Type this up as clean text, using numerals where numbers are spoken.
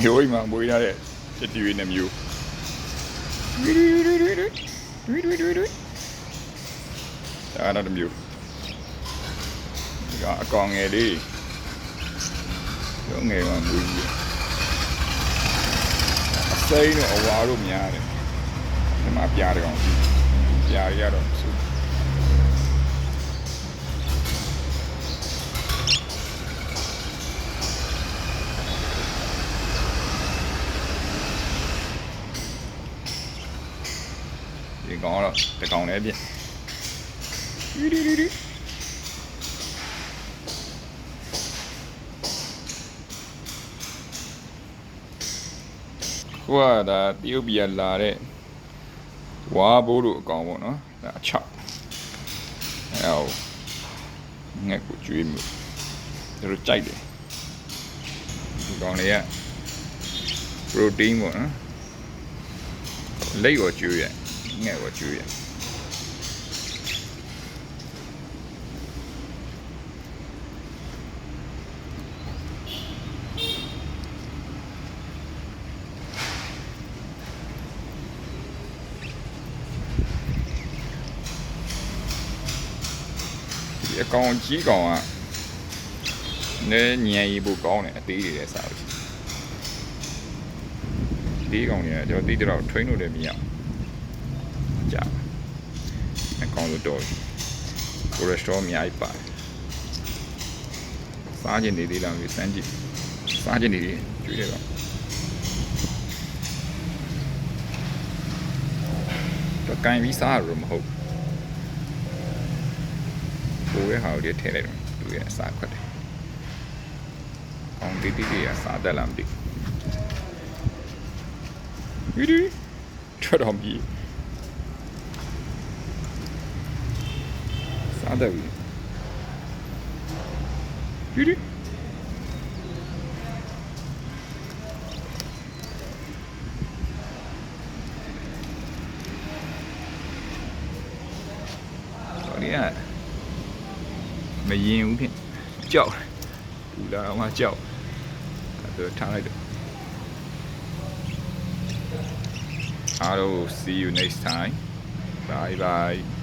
မျိုးကြီးမှာမွေးရတဲ့ချက်တီးနဲ့မျိုးဒါကတော့တစ်မျိုးဒီကအကောင်ငယ်လေးရောငယ်ကမွေးကြီးအစိမ်းတော့အဝါတို့များတယ်ဒီမှာပြားတကောင်ပြားရတော့ဆူဒီကောင်တော့တကောင်လည်းပြခုကဒါတရုတ်ပြည်လာတဲ့ဝါဘိုးတို့အကောင်ပေါ့နော်ဒါအချောက်အဲဟိုငှက်ကိုကျွေးမျိုးတို့ကြိုက်တယ်ဒီကောင်လေးက protein ပေါ့နော်လိတ်ကိုကျွေးရငှက်ကိုကျွေးရအကောင်ကြီးကောင်ကလည်းညံရီဖို့ကောင်းတယ်အသေးတွေလည်းစားလို့ဒီကောင်တွေကကျွန်တော်တိတော့ train လို့လည်းမရဘူးကြာအကောင်လို့တော့ cholesterol အများကြီးပါတယ်စားခြင်းတွေသေးလားစမ်းကြည့်စားခြင်းတွေကျွေးရတော့တော့ကန်ပြီးစားရတော့မဟုတ်ဘူးကိုယ်ရဲ့ဟာကိုထည့်လိုက်တော့သူရဲ့အစာခွက်တယ်အောင်တီတီကစားတယ်လားမသိဘူးဒီထွက်တော့ပြီစားတယ်ဘူးဒီမရင်ဘူးဖြင့်ကြောက်ဘူးလာတော့မှကြောက်အဲ့ဒါထားလိုက်တော့ I'll see you next time. Bye bye.